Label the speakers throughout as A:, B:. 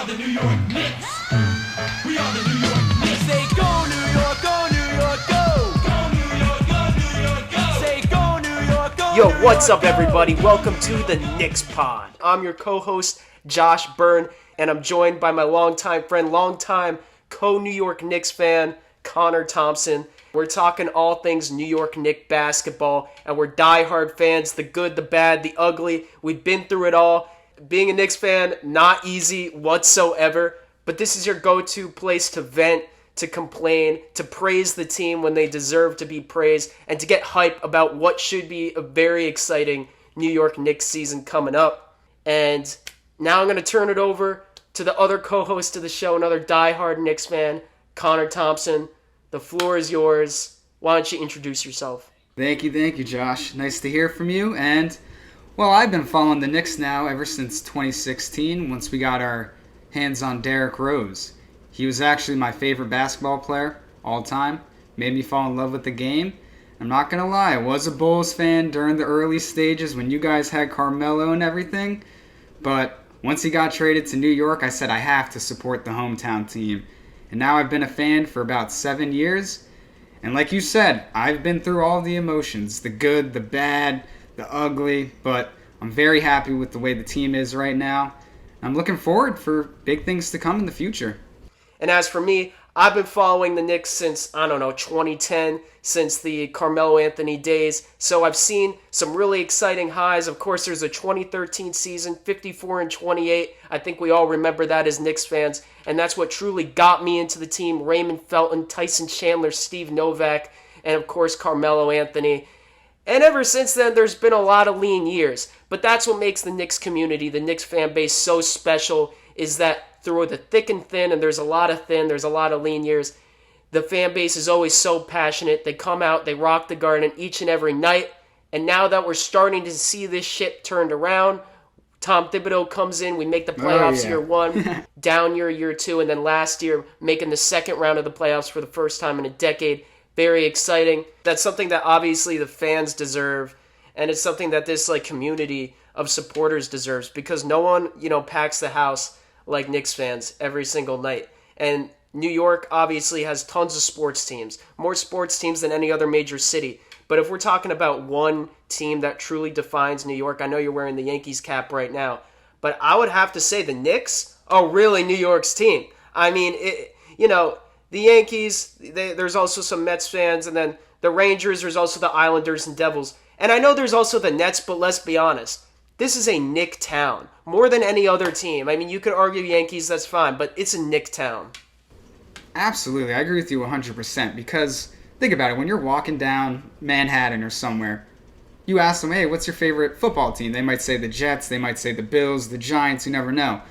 A: are the New York Knicks. We are the New York Knicks. Say go New York, go New York, go. Go New York, go New York, go. Say go New York, go.
B: Yo, what's up everybody? Welcome to the Knicks Pod. I'm your co-host, Josh Byrne, and I'm joined by my longtime friend, longtime co-New York Knicks fan, Connor Thompson. We're talking all things New York Knicks basketball, and we're diehard fans, the good, the bad, the ugly. We've been through it all. Being a Knicks fan, not easy whatsoever, but this is your go-to place to vent, to complain, to praise the team when they deserve to be praised, and to get hype about what should be a very exciting New York Knicks season coming up. And now I'm going to turn it over to the other co-host of the show, another diehard Knicks fan, Connor Thompson. The floor is yours. Why don't you introduce yourself?
C: Thank you, Josh. Nice to hear from you. And, well, I've been following the Knicks now ever since 2016, once we got our hands on Derrick Rose. He was actually my favorite basketball player all time. Made me fall in love with the game. I'm not going to lie, I was a Bulls fan during the early stages when you guys had Carmelo and everything. But once he got traded to New York, I said I have to support the hometown team. And now I've been a fan for about 7 years. And like you said, I've been through all the emotions, the good, the bad, the ugly. But I'm very happy with the way the team is right now. I'm looking forward for big things to come in the future.
B: And as for me, I've been following the Knicks since, 2010, since the Carmelo Anthony days. So I've seen some really exciting highs. Of course, there's a 2013 season, 54-28. I think we all remember that as Knicks fans. And that's what truly got me into the team. Raymond Felton, Tyson Chandler, Steve Novak, and of course, Carmelo Anthony. And ever since then, there's been a lot of lean years. But that's what makes the Knicks community, the Knicks fan base so special, is that through the thick and thin, and there's a lot of thin, there's a lot of lean years, the fan base is always so passionate. They come out, they rock the Garden each and every night. And now that we're starting to see this shit turned around, Tom Thibodeau comes in, we make the playoffs year one, down year two, and then last year making the second round of the playoffs for the first time in a decade. Very exciting. That's something that obviously the fans deserve, and it's something that this community of supporters deserves, because no one, packs the house like Knicks fans every single night. And New York obviously has tons of sports teams, more sports teams than any other major city. But if we're talking about one team that truly defines New York, I know you're wearing the Yankees cap right now, but I would have to say the Knicks are really New York's team. I mean, the Yankees, there's also some Mets fans, and then the Rangers, there's also the Islanders and Devils. And I know there's also the Nets, but let's be honest. This is a Knick town, more than any other team. I mean, you could argue Yankees, that's fine, but it's a Knick town.
C: Absolutely, I agree with you 100%, because think about it, when you're walking down Manhattan or somewhere, you ask them, hey, what's your favorite football team? They might say the Jets, they might say the Bills, the Giants, you never know.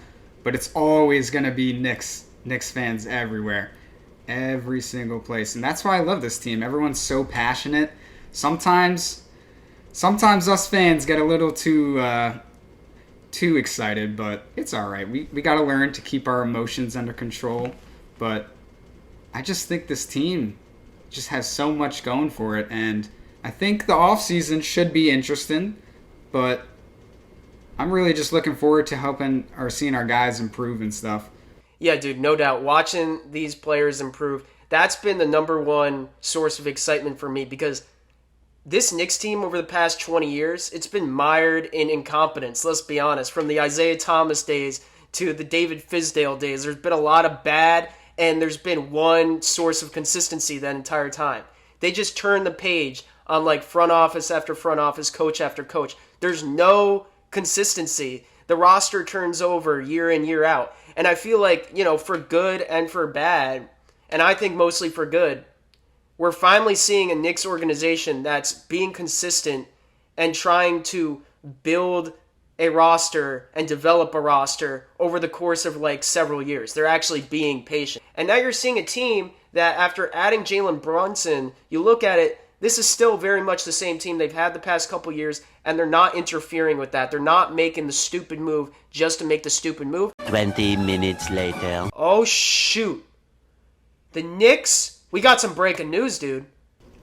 C: But it's always going to be Knicks fans everywhere, every single place. And that's why I love this team. Everyone's so passionate. Sometimes us fans get a little too excited, but it's all right. We got to learn to keep our emotions under control. But I just think this team just has so much going for it, and I think the offseason should be interesting, but I'm really just looking forward to helping or seeing our guys improve and stuff.
B: Yeah, dude, no doubt. Watching these players improve, that's been the number one source of excitement for me, because this Knicks team over the past 20 years, it's been mired in incompetence, let's be honest. From the Isaiah Thomas days to the David Fizdale days, there's been a lot of bad, and there's been one source of consistency that entire time. They just turned the page on front office after front office, coach after coach. There's no consistency. The roster turns over year in, year out. And I feel like, for good and for bad, and I think mostly for good, we're finally seeing a Knicks organization that's being consistent and trying to build a roster and develop a roster over the course of several years. They're actually being patient. And now you're seeing a team that after adding Jalen Brunson, you look at it, this is still very much the same team they've had the past couple years, and they're not interfering with that. They're not making the stupid move just to make the stupid move.
D: 20 minutes later.
B: Oh, shoot. The Knicks, we got some breaking news, dude.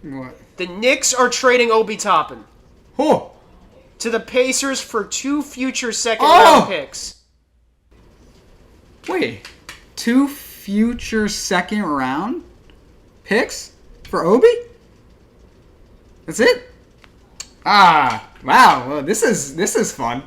C: What?
B: The Knicks are trading Obi Toppin.
C: Oh!
B: To the Pacers for 2 future second-round picks.
C: Wait boy. 2 future second round picks for Obi? That's it? Wow. Well, this is fun.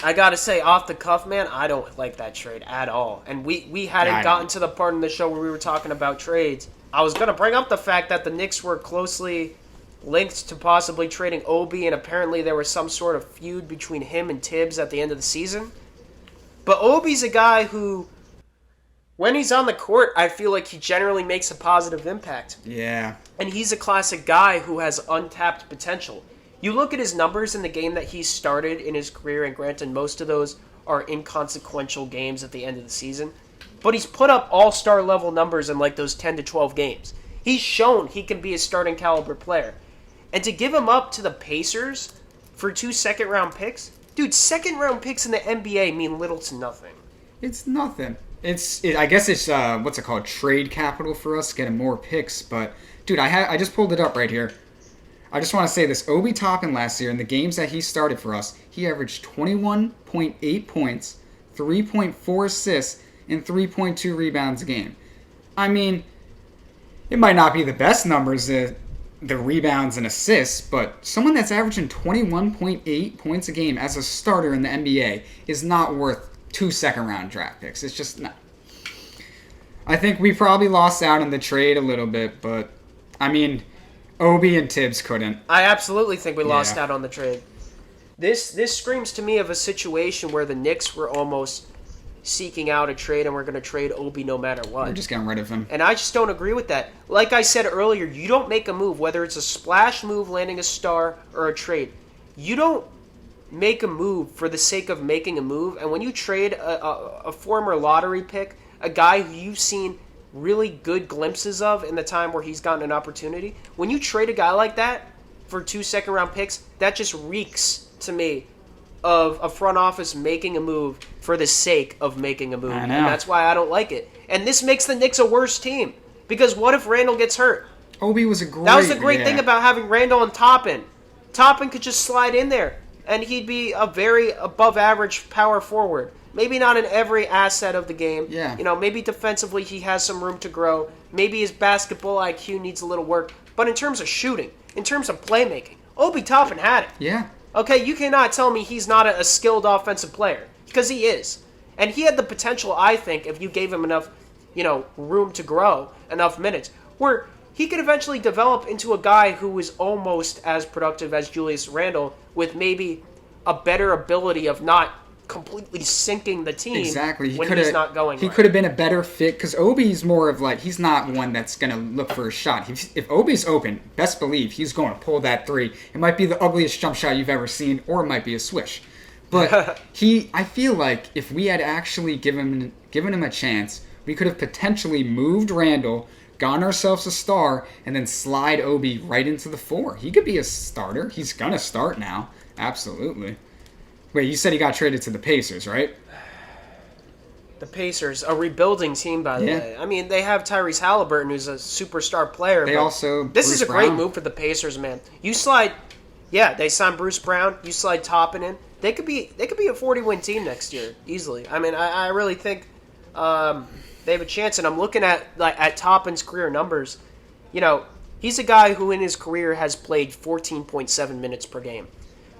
B: I gotta say, off the cuff, man, I don't like that trade at all. And we hadn't gotten to the part in the show where we were talking about trades. I was gonna bring up the fact that the Knicks were closely linked to possibly trading Obi, and apparently there was some sort of feud between him and Tibbs at the end of the season. But Obi's a guy who, when he's on the court, I feel like he generally makes a positive impact.
C: Yeah.
B: And he's a classic guy who has untapped potential. You look at his numbers in the game that he started in his career, and granted, most of those are inconsequential games at the end of the season, but he's put up all-star level numbers in like those 10 to 12 games. He's shown he can be a starting caliber player. And to give him up to the Pacers for 2 second-round picks? Dude, second-round picks in the NBA mean little to nothing.
C: It's nothing. I guess it's, what's it called, trade capital for us, getting more picks. But, dude, I just pulled it up right here. I just want to say this. Obi Toppin last year, in the games that he started for us, he averaged 21.8 points, 3.4 assists, and 3.2 rebounds a game. I mean, it might not be the best numbers, the rebounds and assists, but someone that's averaging 21.8 points a game as a starter in the NBA is not worth 2 second-round draft picks. It's just not. I think we probably lost out on the trade a little bit, but, I mean, Obi and Tibbs couldn't.
B: I absolutely think we lost out on the trade. This screams to me of a situation where the Knicks were almost seeking out a trade and we're going to trade Obi no matter what.
C: We're just getting rid of him.
B: And I just don't agree with that. Like I said earlier, you don't make a move, whether it's a splash move, landing a star, or a trade. You don't make a move for the sake of making a move. And when you trade a former lottery pick, a guy who you've seen really good glimpses of in the time where he's gotten an opportunity, when you trade a guy like that for 2 second-round picks, that just reeks to me of a front office making a move for the sake of making a move.
C: I know.
B: And that's why I don't like it. And this makes the Knicks a worse team. Because what if Randall gets hurt?
C: Obi was a great...
B: That was the great thing about having Randall and Toppin. Toppin could just slide in there, and he'd be a very above-average power forward. Maybe not in every asset of the game.
C: Yeah.
B: You know, maybe defensively he has some room to grow. Maybe his basketball IQ needs a little work. But in terms of shooting, in terms of playmaking, Obi Toppin had it.
C: Yeah.
B: Okay, you cannot tell me he's not a skilled offensive player, because he is. And he had the potential, I think, if you gave him enough, room to grow, enough minutes, where he could eventually develop into a guy who was almost as productive as Julius Randle, with maybe a better ability of not completely sinking the team
C: exactly.
B: when he's not going
C: He
B: right.
C: could have been a better fit, because Obi's more of like, he's not one that's going to look for a shot. If Obi's open, best believe he's going to pull that three. It might be the ugliest jump shot you've ever seen, or it might be a swish. But I feel like if we had actually given him a chance, we could have potentially moved Randall, gotten ourselves a star, and then slide Obi right into the 4. He could be a starter. He's going to start now. Absolutely. Wait, you said he got traded to the Pacers, right?
B: The Pacers, a rebuilding team, by the way. I mean, they have Tyrese Halliburton, who's a superstar player.
C: They also...
B: This
C: Bruce
B: is a
C: Brown.
B: great move for the Pacers, man. You slide... Yeah, they signed Bruce Brown. You slide Toppin in. They could be a 40-win team next year, easily. I mean, I really think they have a chance. And I'm looking at Toppin's career numbers. He's a guy who in his career has played 14.7 minutes per game.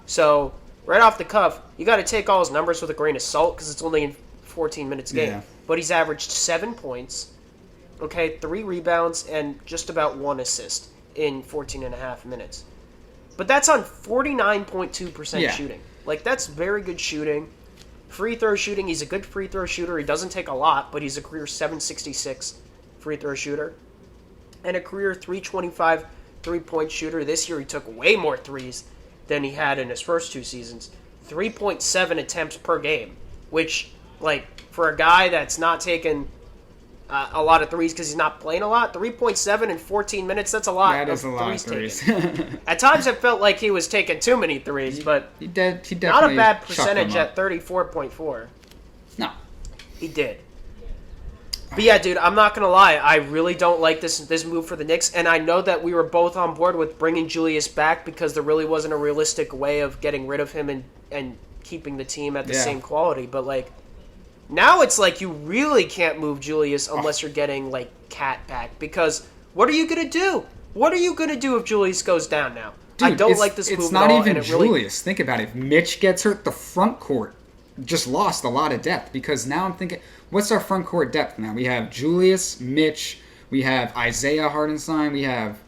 B: So... right off the cuff, you got to take all his numbers with a grain of salt because it's only in 14 minutes a game. Yeah. But he's averaged 7 points, 3 rebounds, and just about 1 assist in 14 and a half minutes. But that's on 49.2% shooting. That's very good shooting. Free throw shooting, he's a good free throw shooter. He doesn't take a lot, but he's a career 766 free throw shooter. And a career 325 three-point shooter. This year he took way more threes than he had in his first 2 seasons. 3.7 attempts per game, which, for a guy that's not taking a lot of threes because he's not playing a lot, 3.7 in 14 minutes, that's a lot.
C: That is a lot of threes.
B: At times it felt like he was taking too many threes, but
C: he definitely
B: not a bad percentage at 34.4.
C: No.
B: He did. But yeah, dude, I'm not going to lie. I really don't like this move for the Knicks, and I know that we were both on board with bringing Julius back because there really wasn't a realistic way of getting rid of him and keeping the team at the same quality. But, Now it's like you really can't move Julius unless you're getting, like, Cat back. Because what are you going to do? What are you going to do if Julius goes down now?
C: Dude,
B: I don't like this move
C: It's
B: at
C: not
B: all,
C: even
B: and it
C: Julius.
B: really...
C: Think about it. If Mitch gets hurt, the front court just lost a lot of depth. Because now I'm thinking, what's our front court depth now? We have Julius, Mitch, we have Isaiah Hartenstein, we have...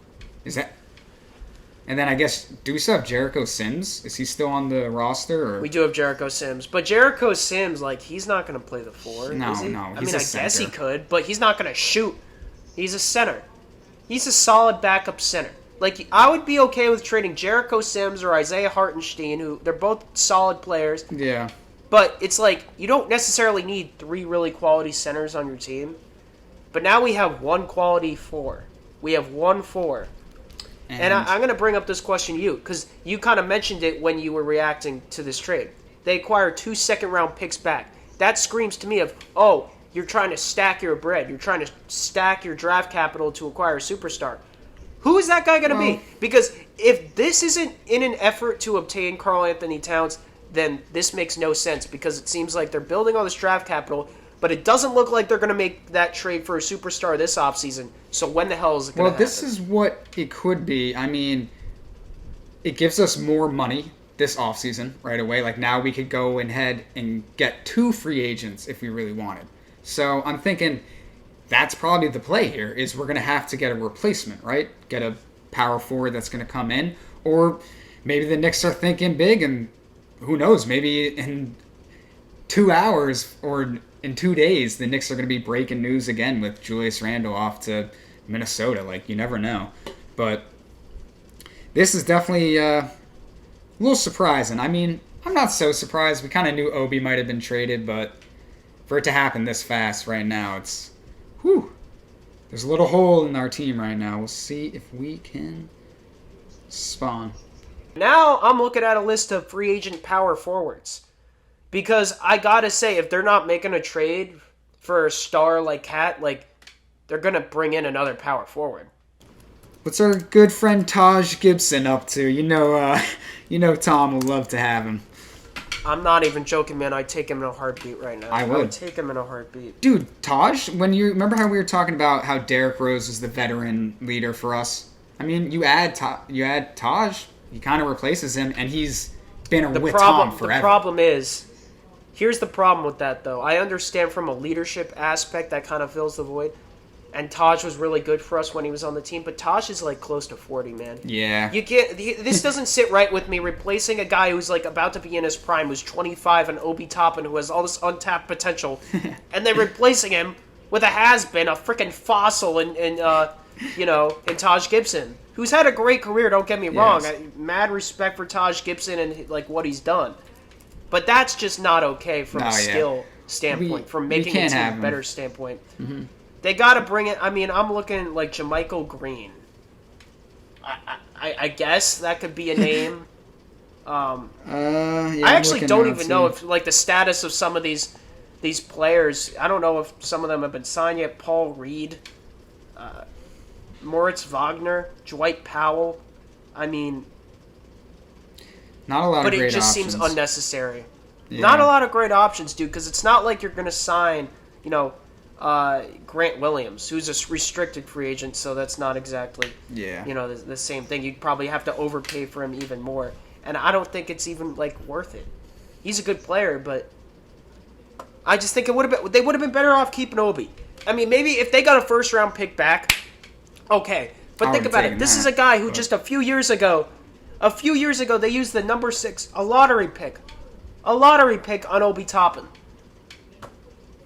C: And then I guess, do we still have Jericho Sims? Is he still on the roster? Or?
B: We do have Jericho Sims. But Jericho Sims, like, he's not going to play the 4,
C: No,
B: is he?
C: no,
B: I
C: he's
B: mean,
C: a
B: I guess he
C: center.
B: could, but he's not going to shoot. He's a center. He's a solid backup center. Like, I would be okay with trading Jericho Sims or Isaiah Hartenstein, who, they're both solid players.
C: Yeah.
B: But it's like, you don't necessarily need 3 really quality centers on your team. But now we have 1 quality 4. We have 1 4. And I'm going to bring up this question to you, because you kind of mentioned it when you were reacting to this trade. They acquired 2 second-round picks back. That screams to me of, oh, you're trying to stack your bread. You're trying to stack your draft capital to acquire a superstar. Who is that guy going to be? Because if this isn't in an effort to obtain Karl Anthony Towns, then this makes no sense, because it seems like they're building all this draft capital, but it doesn't look like they're going to make that trade for a superstar this offseason. So when the hell is it going to happen?
C: Well, this is what it could be. I mean, it gives us more money this offseason right away. Like, now we could go ahead and get 2 free agents if we really wanted. So I'm thinking that's probably the play here, is we're going to have to get a replacement, right? Get a power forward that's going to come in. Or maybe the Knicks are thinking big, and who knows, maybe in 2 hours or in 2 days, the Knicks are going to be breaking news again with Julius Randle off to Minnesota. Like, you never know. But this is definitely a little surprising. I mean, I'm not so surprised. We kind of knew Obi might have been traded, but for it to happen this fast right now, it's... Whew. There's a little hole in our team right now. We'll see if we can spawn.
B: Now I'm looking at a list of free agent power forwards. Because I gotta say, if they're not making a trade for a star like Cat, like, they're gonna bring in another power forward.
C: What's our good friend Taj Gibson up to? You know Tom will love to have him.
B: I'm not even joking, man. I'd take him in a heartbeat right now.
C: I would
B: take him in a heartbeat.
C: Dude, Taj, when you remember how we were talking about how Derrick Rose was the veteran leader for us? I mean, you add Taj, he kind of replaces him, and he's been with Tom forever.
B: The problem is, here's the problem with that, though. I understand from a leadership aspect that kind of fills the void. And Taj was really good for us when he was on the team, but Taj is like close to 40, man.
C: Yeah.
B: You can't. This doesn't sit right with me. Replacing a guy who's like about to be in his prime, who's 25, and Obi Toppin, who has all this untapped potential, and then replacing him with a has-been, a freaking fossil, in Taj Gibson, who's had a great career. Don't get me wrong.
C: Yes.
B: Mad respect for Taj Gibson and like what he's done, but that's just not okay from a skill standpoint, from making a team a better standpoint. Mm-hmm. They got to bring it. I mean, I'm looking like Jermichael Green. I guess that could be a name. I actually don't even know if like the status of some of these players. I don't know if some of them have been signed yet. Paul Reed, Moritz Wagner, Dwight Powell. I mean,
C: not a lot of great options.
B: But it just seems unnecessary. Yeah. Not a lot of great options, dude, because it's not like you're going to sign, Grant Williams, who's a restricted free agent, so that's not exactly, the same thing. You'd probably have to overpay for him even more, and I don't think it's even like worth it. He's a good player, but I just think they would have been better off keeping Obi. I mean, maybe if they got a first round pick back, okay. But think about it. This is a guy who just a few years ago, they used the number 6, a lottery pick on Obi Toppin.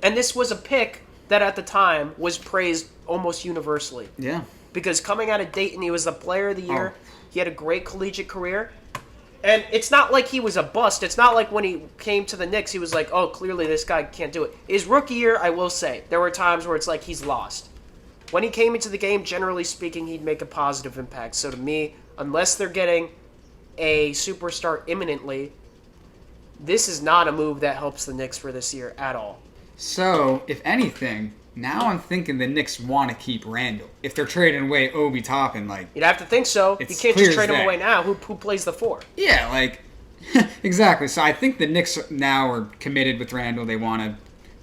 B: And this was a pick that at the time was praised almost universally.
C: Yeah.
B: Because coming out of Dayton, he was the player of the year. He had a great collegiate career. And it's not like he was a bust. It's not like when he came to the Knicks, he was like, oh, clearly this guy can't do it. His rookie year, I will say, there were times where it's like he's lost. When he came into the game, generally speaking, he'd make a positive impact. So to me, unless they're getting a superstar imminently, this is not a move that helps the Knicks for this year at all.
C: So, if anything, now I'm thinking the Knicks want to keep Randle. If they're trading away Obi Toppin,
B: you'd have to think so. You can't just trade him away now. Who plays the 4?
C: Yeah, exactly. So I think the Knicks now are committed with Randle. They want to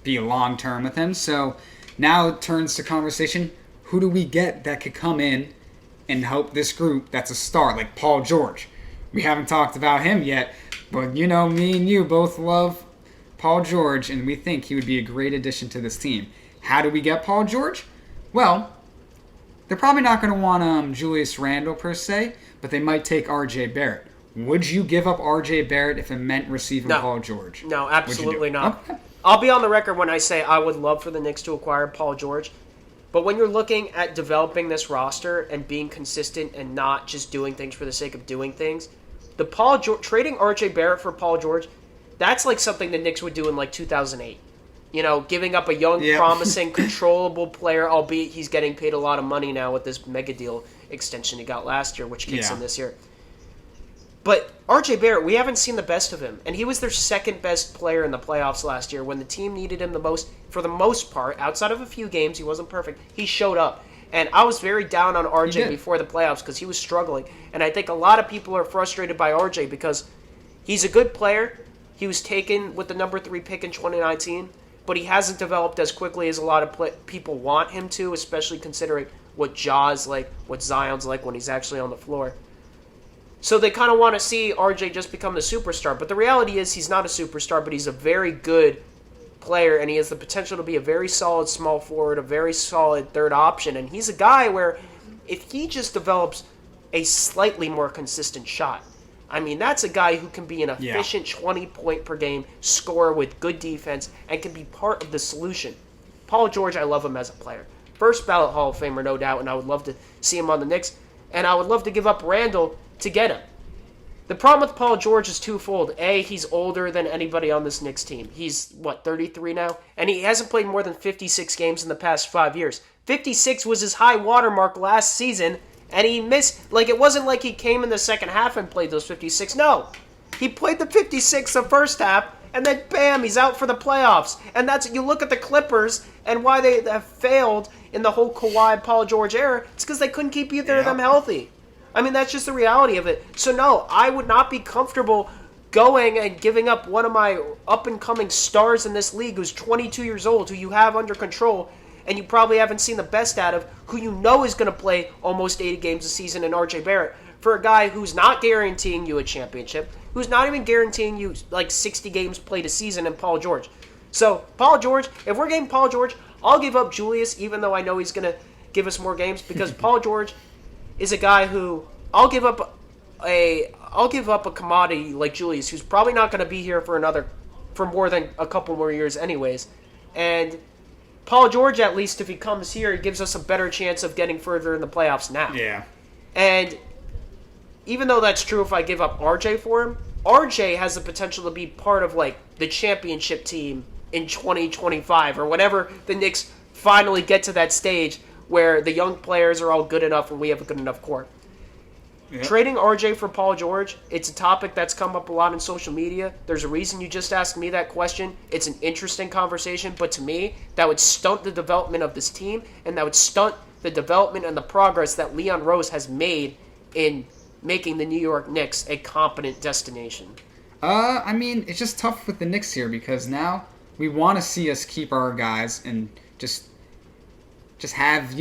C: be long-term with him. So now it turns to conversation, who do we get that could come in and help this group that's a star, like Paul George? We haven't talked about him yet, but me and you both love Paul George, and we think he would be a great addition to this team. How do we get Paul George? Well, they're probably not going to want Julius Randle per se, but they might take R.J. Barrett. Would you give up R.J. Barrett if it meant receiving Paul George?
B: No, absolutely not.
C: Okay.
B: I'll be on the record when I say I would love for the Knicks to acquire Paul George. But when you're looking at developing this roster and being consistent and not just doing things for the sake of doing things, trading R.J. Barrett for Paul George, that's like something the Knicks would do in like 2008. Giving up a young, promising, controllable player, albeit he's getting paid a lot of money now with this mega deal extension he got last year, which kicks in this year. But R.J. Barrett, we haven't seen the best of him. And he was their second best player in the playoffs last year when the team needed him the most. For the most part, outside of a few games, he wasn't perfect. He showed up. And I was very down on R.J. before the playoffs because he was struggling. And I think a lot of people are frustrated by R.J. because he's a good player. He was taken with the number 3 pick in 2019. But he hasn't developed as quickly as a lot of people want him to, especially considering what Ja's like, what Zion's like when he's actually on the floor. So they kind of want to see RJ just become the superstar. But the reality is he's not a superstar, but he's a very good player, and he has the potential to be a very solid small forward, a very solid third option. And he's a guy where if he just develops a slightly more consistent shot, I mean, that's a guy who can be an efficient 20-point-per-game scorer with good defense and can be part of the solution. Paul George, I love him as a player. First ballot Hall of Famer, no doubt, and I would love to see him on the Knicks. And I would love to give up Randle to get him. The problem with Paul George is twofold. A, he's older than anybody on this Knicks team. He's, 33 now? And he hasn't played more than 56 games in the past 5 years. 56 was his high watermark last season, and he missed, it wasn't like he came in the second half and played those 56. No. He played the 56 the first half, and then bam, he's out for the playoffs. And you look at the Clippers and why they have failed in the whole Kawhi Paul George era, it's because they couldn't keep either of them healthy. I mean, that's just the reality of it. So no, I would not be comfortable going and giving up one of my up-and-coming stars in this league who's 22 years old, who you have under control, and you probably haven't seen the best out of, who you know is going to play almost 80 games a season in R.J. Barrett, for a guy who's not guaranteeing you a championship, who's not even guaranteeing you 60 games played a season in Paul George. So, Paul George, if we're getting Paul George, I'll give up Julius, even though I know he's going to give us more games, because Paul George is a guy who I'll give up a commodity like Julius, who's probably not going to be here for more than a couple more years anyways. And Paul George, at least, if he comes here, he gives us a better chance of getting further in the playoffs now.
C: Yeah.
B: And even though that's true if I give up RJ for him, RJ has the potential to be part of, the championship team in 2025 or whenever the Knicks finally get to that stage where the young players are all good enough and we have a good enough core. Yep. Trading RJ for Paul George, it's a topic that's come up a lot in social media. There's a reason you just asked me that question. It's an interesting conversation, but to me, that would stunt the development of this team, and that would stunt the development and the progress that Leon Rose has made in making the New York Knicks a competent destination.
C: I mean, it's just tough with the Knicks here because now we want to see us keep our guys and just have,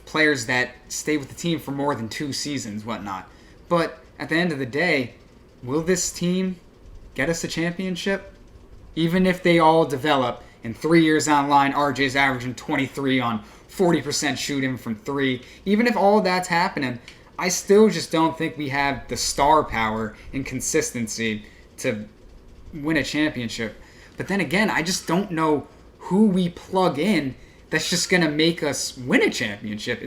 C: players that stay with the team for more than 2 seasons, whatnot. But at the end of the day, will this team get us a championship? Even if they all develop, in 3 years online, RJ's averaging 23 on 40% shooting from 3. Even if all that's happening, I still just don't think we have the star power and consistency to win a championship. But then again, I just don't know who we plug in that's just going to make us win a championship.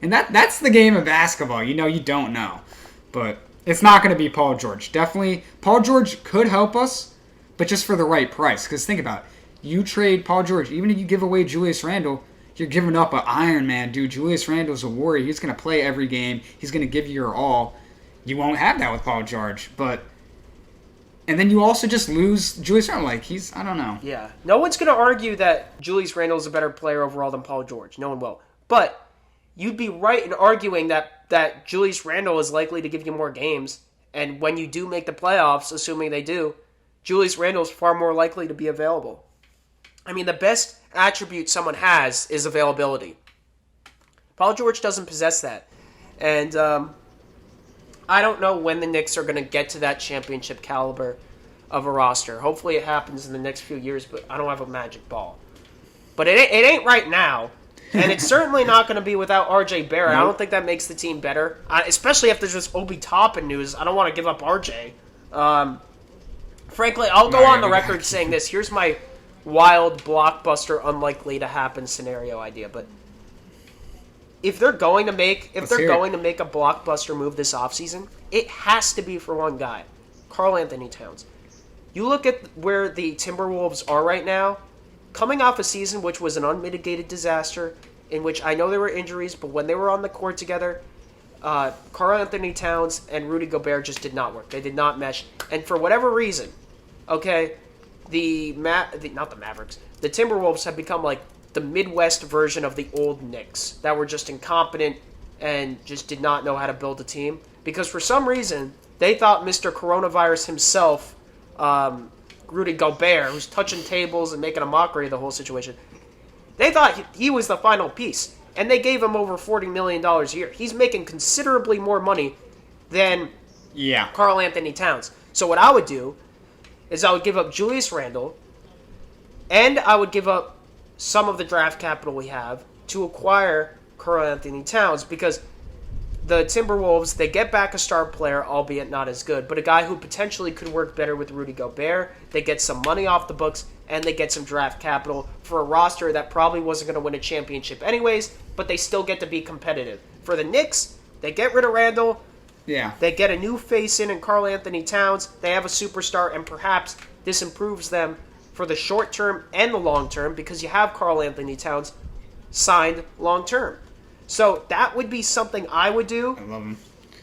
C: That's the game of basketball. You don't know. But it's not going to be Paul George. Definitely, Paul George could help us, but just for the right price. Because think about it. You trade Paul George, even if you give away Julius Randle, you're giving up an Iron Man, dude. Julius Randle's a warrior. He's going to play every game. He's going to give you your all. You won't have that with Paul George. And then you also just lose Julius Randle. I don't know.
B: Yeah. No one's going to argue that Julius Randle is a better player overall than Paul George. No one will. But you'd be right in arguing that Julius Randle is likely to give you more games. And when you do make the playoffs, assuming they do, Julius Randle is far more likely to be available. I mean, the best attribute someone has is availability. Paul George doesn't possess that. And I don't know when the Knicks are going to get to that championship caliber of a roster. Hopefully it happens in the next few years, but I don't have a magic ball. But it ain't right now. And it's certainly not going to be without R.J. Barrett. Nope. I don't think that makes the team better. Especially if there's this Obi Toppin news. I don't want to give up R.J. Frankly, I'll go on the record saying this. Here's my wild, blockbuster, unlikely to happen scenario idea. But if they're going to make a blockbuster move this offseason, it has to be for one guy, Karl Anthony Towns. You look at where the Timberwolves are right now, coming off a season which was an unmitigated disaster, in which I know there were injuries, but when they were on the court together, Karl Anthony Towns and Rudy Gobert just did not work. They did not mesh. And for whatever reason, okay, the Timberwolves have become like the Midwest version of the old Knicks that were just incompetent and just did not know how to build a team. Because for some reason, they thought Mr. Coronavirus himself, Rudy Gobert, who's touching tables and making a mockery of the whole situation, they thought he was the final piece. And they gave him over $40 million a year. He's making considerably more money than Karl Anthony Towns. So what I would do is I would give up Julius Randle, and I would give up some of the draft capital we have to acquire Karl Anthony Towns, because the Timberwolves, they get back a star player, albeit not as good, but a guy who potentially could work better with Rudy Gobert. They get some money off the books, and they get some draft capital for a roster that probably wasn't going to win a championship anyways, but they still get to be competitive. For the Knicks, they get rid of Randle.
C: Yeah.
B: They get a new face in Karl Anthony Towns. They have a superstar, and perhaps this improves them for the short term and the long term, because you have Karl Anthony Towns signed long term. So that would be something I would do.
C: I love him.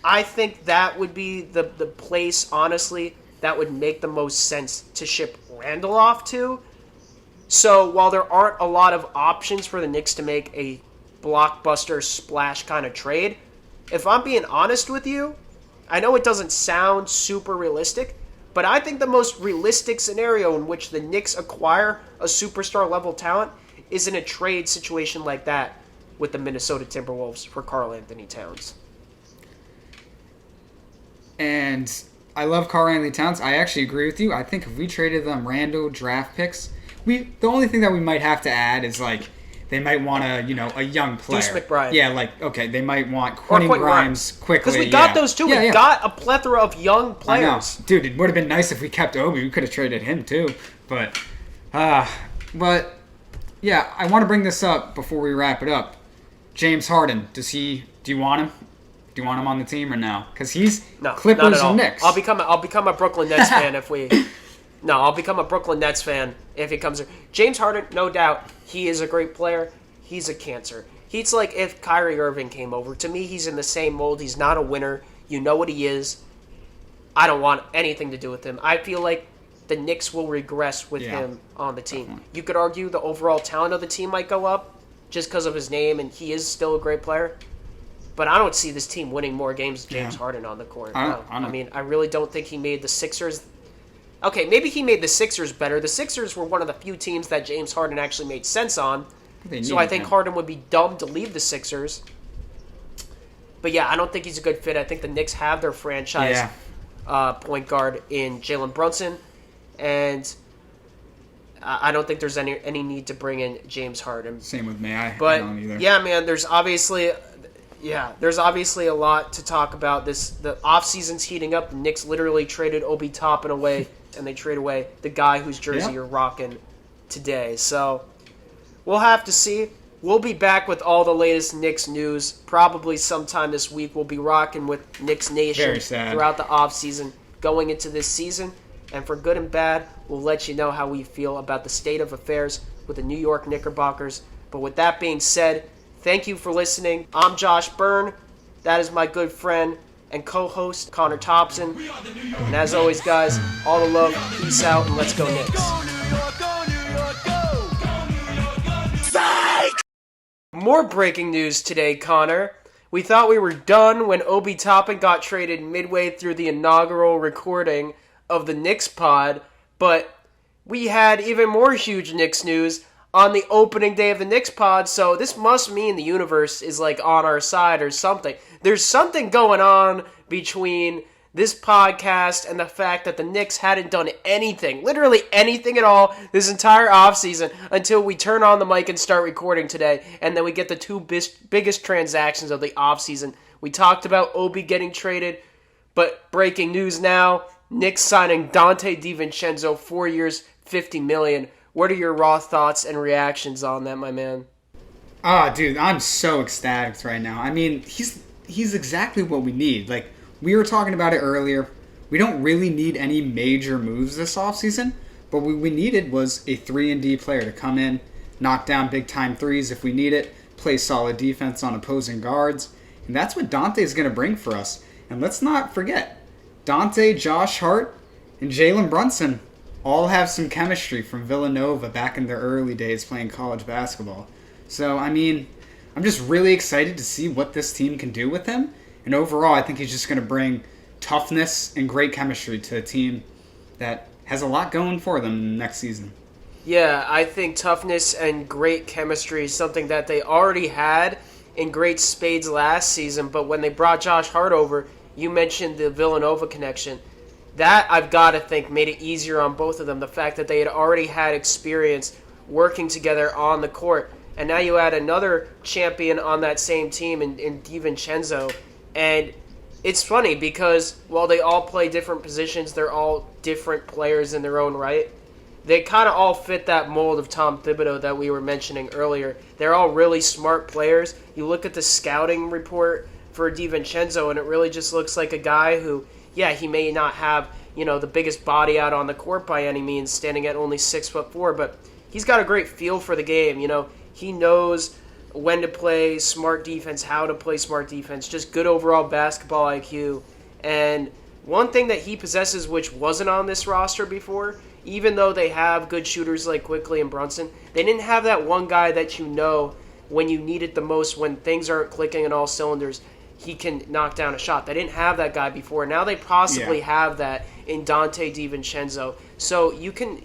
B: I think that would be the place, honestly, that would make the most sense to ship Randle off to. So while there aren't a lot of options for the Knicks to make a blockbuster splash kind of trade, if I'm being honest with you, I know it doesn't sound super realistic, but I think the most realistic scenario in which the Knicks acquire a superstar level talent is in a trade situation like that with the Minnesota Timberwolves for Karl Anthony Towns.
C: And I love Karl Anthony Towns. I actually agree with you. I think if we traded them Randle draft picks, the only thing that we might have to add is like they might want a young player.
B: Deuce McBride.
C: Yeah, like okay, they might want Quentin Grimes quickly.
B: Because we got those too. We got a plethora of young players.
C: I know. Dude, it would have been nice if we kept Obi. We could have traded him too. But yeah, I want to bring this up before we wrap it up. James Harden, do you want him? Do you want him on the team or no? Because he's Clippers and Knicks.
B: I'll become a Brooklyn Nets fan if we. No, I'll become a Brooklyn Nets fan if he comes here. James Harden, no doubt, he is a great player. He's a cancer. He's like if Kyrie Irving came over. To me, he's in the same mold. He's not a winner. You know what he is. I don't want anything to do with him. I feel like the Knicks will regress with him on the team. Definitely. You could argue the overall talent of the team might go up just because of his name, and he is still a great player. But I don't see this team winning more games with James Harden on the court. I mean, I really don't think he made the Sixers. Okay, maybe he made the Sixers better. The Sixers were one of the few teams that James Harden actually made sense on. So I think Harden would be dumb to leave the Sixers. But yeah, I don't think he's a good fit. I think the Knicks have their franchise point guard in Jalen Brunson. And I don't think there's any need to bring in James Harden.
C: Same with me. I don't either.
B: Yeah, man, there's obviously a lot to talk about. The offseason's heating up. The Knicks literally traded Obi Toppin away, and they trade away the guy whose jersey you're rocking today. So we'll have to see. We'll be back with all the latest Knicks news probably sometime this week. We'll be rocking with Knicks Nation throughout the offseason going into this season. And for good and bad, we'll let you know how we feel about the state of affairs with the New York Knickerbockers. But with that being said, thank you for listening. I'm Josh Byrne. That is my good friend and co-host, Connor Thompson. And as always, guys, all the love, peace out, and let's go Knicks. More breaking news today, Connor. We thought we were done when Obi Toppin got traded midway through the inaugural recording of the Knicks Pod, but we had even more huge Knicks news on the opening day of the Knicks Pod, so this must mean the universe is like on our side or something. There's something going on between this podcast and the fact that the Knicks hadn't done anything, literally anything at all, this entire offseason until we turn on the mic and start recording today, and then we get the two biggest transactions of the offseason. We talked about Obi getting traded, but breaking news now, Knicks signing Donte Divincenzo, 4 years, $50 million. What are your raw thoughts and reactions on that, my man?
C: Dude, I'm so ecstatic right now. I mean, he's exactly what we need. Like, we were talking about it earlier. We don't really need any major moves this offseason, but what we needed was a 3-and-D player to come in, knock down big-time threes if we need it, play solid defense on opposing guards, and that's what Donte is going to bring for us. And let's not forget, Donte, Josh Hart, and Jalen Brunson all have some chemistry from Villanova back in their early days playing college basketball. So, I mean, I'm just really excited to see what this team can do with him. And overall, I think he's just going to bring toughness and great chemistry to a team that has a lot going for them next season.
B: Yeah, I think toughness and great chemistry is something that they already had in great spades last season, but when they brought Josh Hart over, you mentioned the Villanova connection. That, I've got to think, made it easier on both of them. The fact that they had already had experience working together on the court. And now you add another champion on that same team in DiVincenzo. And it's funny because while they all play different positions, they're all different players in their own right. They kind of all fit that mold of Tom Thibodeau that we were mentioning earlier. They're all really smart players. You look at the scouting report for DiVincenzo, and it really just looks like a guy who, yeah, he may not have, the biggest body out on the court by any means, standing at only 6'4", but he's got a great feel for the game. He knows when to play smart defense, how to play smart defense, just good overall basketball IQ. And one thing that he possesses, which wasn't on this roster before, even though they have good shooters like Quickly and Brunson, they didn't have that one guy that when you need it the most, when things aren't clicking in all cylinders, he can knock down a shot. They didn't have that guy before. Now they possibly have that in Donte DiVincenzo. So you can,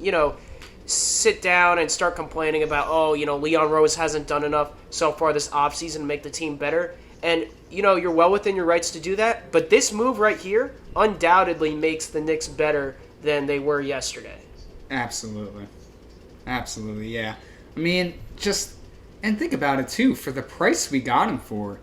B: sit down and start complaining about, Leon Rose hasn't done enough so far this offseason to make the team better. And, you're well within your rights to do that. But this move right here undoubtedly makes the Knicks better than they were yesterday.
C: Absolutely, yeah. I mean, and think about it too. For the price we got him for,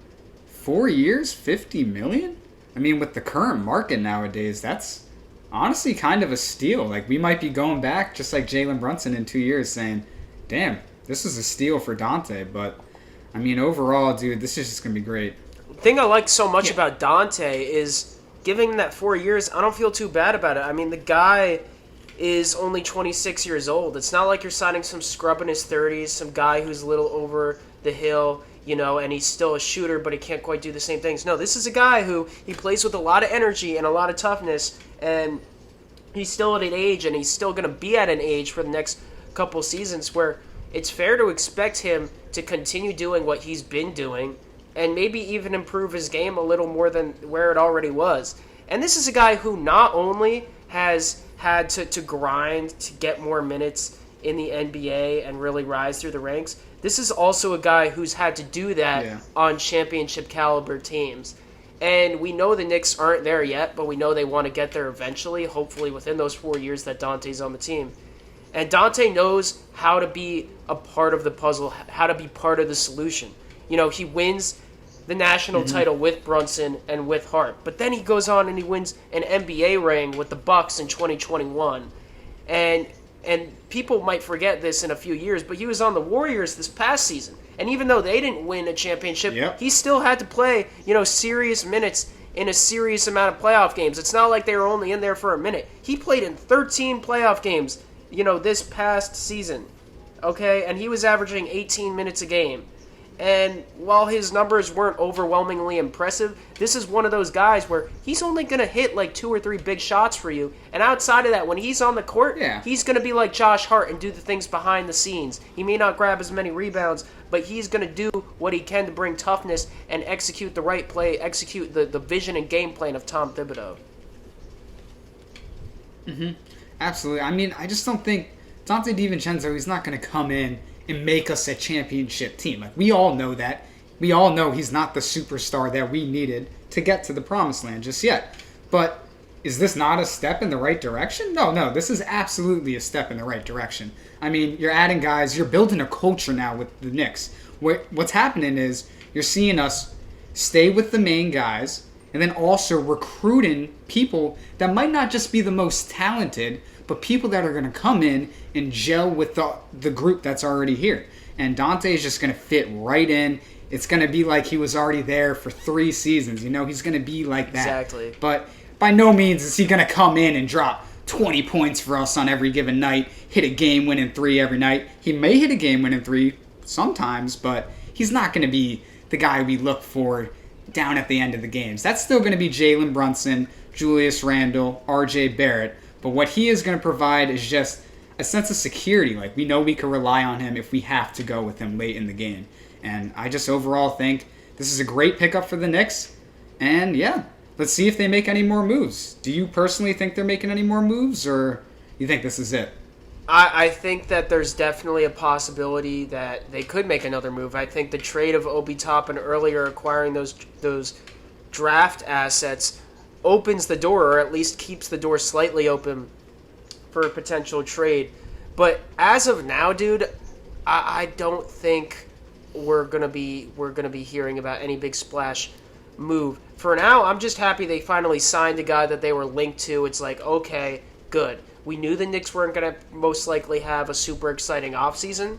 C: 4 years, $50 million? I mean, with the current market nowadays, that's honestly kind of a steal. Like, we might be going back, just like Jalen Brunson in 2 years, saying, damn, this is a steal for Donte. But, I mean, overall, dude, this is just going to be great.
B: The thing I like so much about Donte is giving him that 4 years, I don't feel too bad about it. I mean, the guy is only 26 years old. It's not like you're signing some scrub in his 30s, some guy who's a little over the hill, and he's still a shooter, but he can't quite do the same things. No, this is a guy who, he plays with a lot of energy and a lot of toughness, and he's still at an age, and he's still going to be at an age for the next couple seasons where it's fair to expect him to continue doing what he's been doing and maybe even improve his game a little more than where it already was. And this is a guy who not only has had to grind to get more minutes in the NBA and really rise through the ranks, this is also a guy who's had to do that on championship caliber teams. And we know the Knicks aren't there yet, but we know they want to get there eventually, hopefully within those 4 years that Donte's on the team. And Donte knows how to be a part of the puzzle, how to be part of the solution. He wins the national title with Brunson and with Hart, but then he goes on and he wins an NBA ring with the Bucks in 2021. And people might forget this in a few years, but he was on the Warriors this past season. And even though they didn't win a championship, he still had to play, serious minutes in a serious amount of playoff games. It's not like they were only in there for a minute. He played in 13 playoff games, this past season. Okay? And he was averaging 18 minutes a game. And while his numbers weren't overwhelmingly impressive, this is one of those guys where he's only going to hit like 2 or 3 big shots for you. And outside of that, when he's on the court, he's going to be like Josh Hart and do the things behind the scenes. He may not grab as many rebounds, but he's going to do what he can to bring toughness and execute the right play, execute the vision and game plan of Tom Thibodeau.
C: Absolutely. I mean, I just don't think Donte Divincenzo, he's not going to come in and make us a championship team. Like, we all know that. We all know he's not the superstar that we needed to get to the promised land just yet. But is this not a step in the right direction? No, this is absolutely a step in the right direction. I mean, you're adding guys, you're building a culture now with the Knicks. What's happening is you're seeing us stay with the main guys and then also recruiting people that might not just be the most talented, but people that are going to come in and gel with the group that's already here. And Donte is just going to fit right in. It's going to be like he was already there for 3 seasons. He's going to be like that.
B: Exactly.
C: But by no means is he going to come in and drop 20 points for us on every given night, hit a game-winning 3 every night. He may hit a game-winning 3 sometimes, but he's not going to be the guy we look for down at the end of the games. That's still going to be Jalen Brunson, Julius Randle, RJ Barrett. But what he is going to provide is just a sense of security. Like, we know we can rely on him if we have to go with him late in the game. And I just overall think this is a great pickup for the Knicks. And yeah, let's see if they make any more moves. Do you personally think they're making any more moves, or you think this is it?
B: I think that there's definitely a possibility that they could make another move. I think the trade of Obi Toppin earlier, acquiring those draft assets, opens the door, or at least keeps the door slightly open for a potential trade. But as of now, dude, I don't think we're gonna be hearing about any big splash move. For now, I'm just happy they finally signed a guy that they were linked to. It's like, okay, good. We knew the Knicks weren't gonna most likely have a super exciting offseason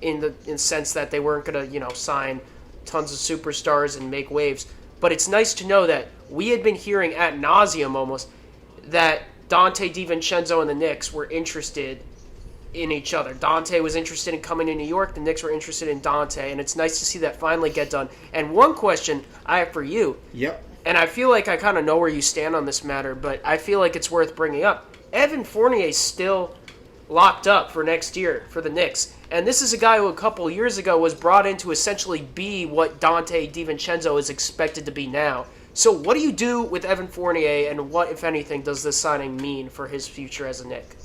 B: in the sense that they weren't gonna, sign tons of superstars and make waves. But it's nice to know that we had been hearing ad nauseum almost that Donte Divincenzo and the Knicks were interested in each other. Donte was interested in coming to New York. The Knicks were interested in Donte, and it's nice to see that finally get done. And one question I have for you.
C: Yep.
B: And I feel like I kind of know where you stand on this matter, but I feel like it's worth bringing up. Evan Fournier is still locked up for next year for the Knicks. And this is a guy who a couple years ago was brought in to essentially be what Donte Divincenzo is expected to be now. So what do you do with Evan Fournier, and what, if anything, does this signing mean for his future as a Knick?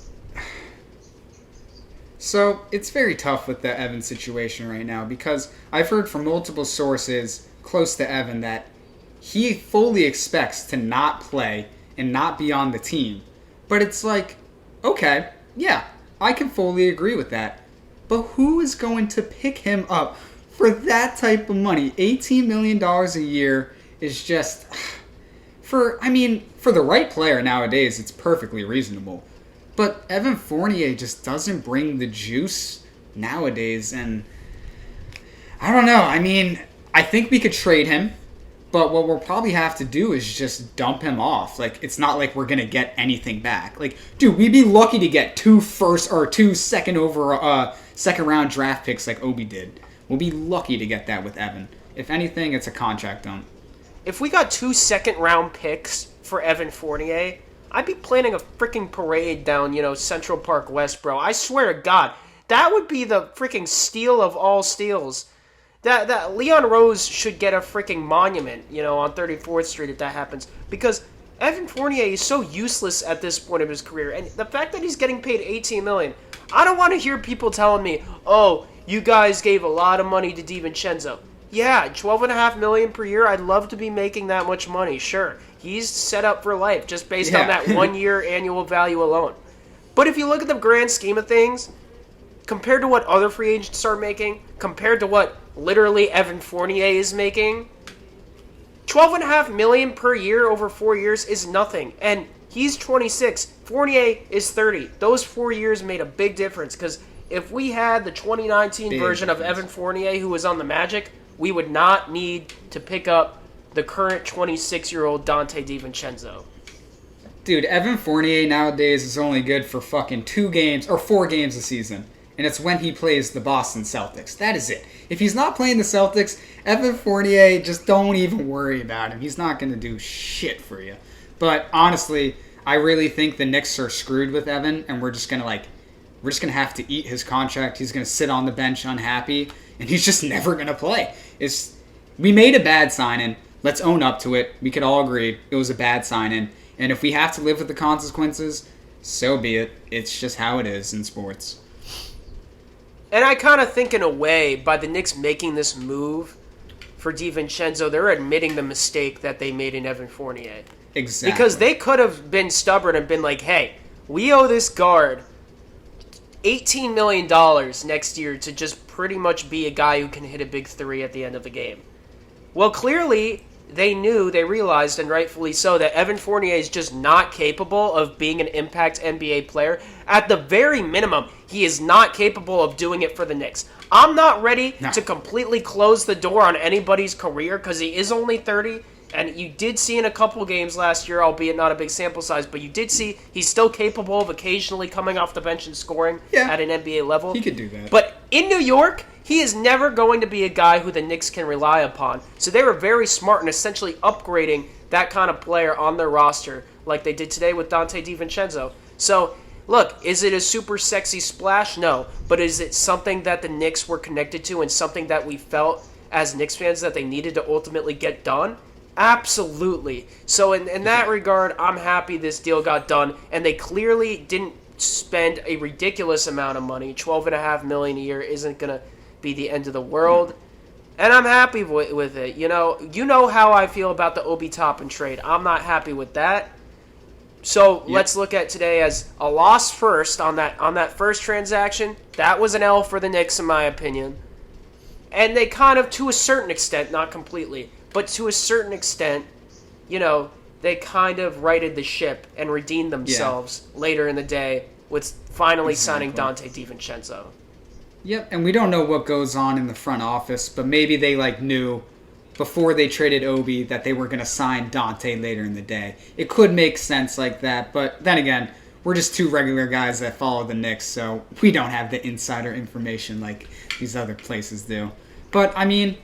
C: So it's very tough with the Evan situation right now, because I've heard from multiple sources close to Evan that he fully expects to not play and not be on the team. But it's like, okay, yeah, I can fully agree with that. But who is going to pick him up for that type of money? $18 million a year is just, for the right player nowadays, it's perfectly reasonable. But Evan Fournier just doesn't bring the juice nowadays, and I don't know. I think we could trade him, but what we'll probably have to do is just dump him off. Like, it's not like we're going to get anything back. Like, dude, we'd be lucky to get 2 second round draft picks like Obi did. We'll be lucky to get that with Evan. If anything, it's a contract dump.
B: If we got 2 second-round picks for Evan Fournier, I'd be planning a freaking parade down, Central Park West, bro. I swear to God, that would be the freaking steal of all steals. That Leon Rose should get a freaking monument, on 34th Street if that happens. Because Evan Fournier is so useless at this point of his career. And the fact that he's getting paid $18 million, I don't want to hear people telling me, oh, you guys gave a lot of money to DiVincenzo. Yeah, $12.5 million per year. I'd love to be making that much money, sure. He's set up for life just based on that 1 year annual value alone. But if you look at the grand scheme of things, compared to what other free agents are making, compared to what literally Evan Fournier is making, $12.5 million per year over 4 years is nothing. And he's 26. Fournier is 30. Those 4 years made a big difference, because if we had the 2019 version of Evan Fournier who was on the Magic, we would not need to pick up the current 26-year-old Donte Divincenzo.
C: Dude, Evan Fournier nowadays is only good for fucking 2 games or 4 games a season. And it's when he plays the Boston Celtics. That is it. If he's not playing the Celtics, Evan Fournier, just don't even worry about him. He's not going to do shit for you. But honestly, I really think the Knicks are screwed with Evan, and we're just going to have to eat his contract. He's going to sit on the bench unhappy, and he's just never going to play. We made a bad signing. Let's own up to it. We could all agree it was a bad signing. And if we have to live with the consequences, so be it. It's just how it is in sports.
B: And I kind of think in a way, by the Knicks making this move for Divincenzo, they're admitting the mistake that they made in Evan Fournier.
C: Exactly.
B: Because they could have been stubborn and been like, hey, we owe this guard $18 million next year to just pretty much be a guy who can hit a big three at the end of the game. Well, clearly, they realized, and rightfully so, that Evan Fournier is just not capable of being an impact NBA player. At the very minimum, he is not capable of doing it for the Knicks. I'm not ready to completely close the door on anybody's career because he is only 30, and you did see in a couple games last year, albeit not a big sample size, but you did see he's still capable of occasionally coming off the bench and scoring at an NBA level.
C: He could do that.
B: But in New York, he is never going to be a guy who the Knicks can rely upon. So they were very smart in essentially upgrading that kind of player on their roster like they did today with Donte Divincenzo. So, look, is it a super sexy splash? No. But is it something that the Knicks were connected to and something that we felt as Knicks fans that they needed to ultimately get done? Absolutely. So in that regard, I'm happy this deal got done. And they clearly didn't spend a ridiculous amount of money. $12.5 million a year isn't going to be the end of the world. And I'm happy with it. You know how I feel about the Obi Toppin trade. I'm not happy with that. So let's look at today as a loss first on that first transaction. That was an L for the Knicks in my opinion. And they kind of, to a certain extent, not completely, but to a certain extent, they kind of righted the ship and redeemed themselves later in the day with finally signing Donte Divincenzo.
C: Yep, and we don't know what goes on in the front office, but maybe they knew before they traded Obi that they were going to sign Donte later in the day. It could make sense like that, but then again, we're just two regular guys that follow the Knicks, so we don't have the insider information like these other places do. But, I mean,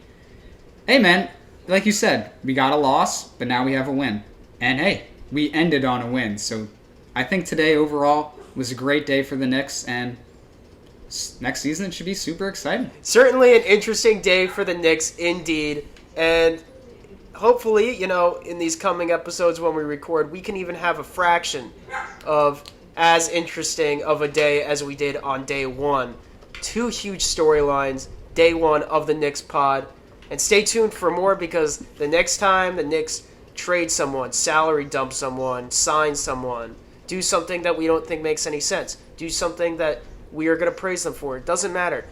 C: hey man, like you said, we got a loss, but now we have a win. And hey, we ended on a win, so I think today overall was a great day for the Knicks, and next season it should be super exciting.
B: Certainly an interesting day for the Knicks, indeed. And hopefully, in these coming episodes when we record, we can even have a fraction of as interesting of a day as we did on day one. Two huge storylines, day one of the Knicks pod. And stay tuned for more because the next time the Knicks trade someone, salary dump someone, sign someone, do something that we don't think makes any sense, do something that we are going to praise them for. It doesn't matter.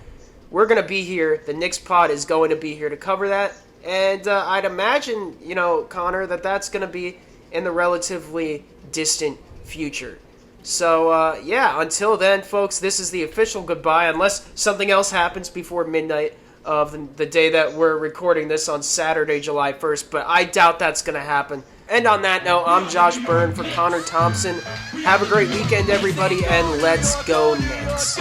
B: We're going to be here. The Knicks pod is going to be here to cover that. And I'd imagine, Connor, that's going to be in the relatively distant future. So, until then, folks, this is the official goodbye, unless something else happens before midnight of the day that we're recording this on Saturday, July 1st. But I doubt that's going to happen. And on that note, I'm Josh Byrne for Connor Thompson. Have a great weekend, everybody, and let's go Knicks.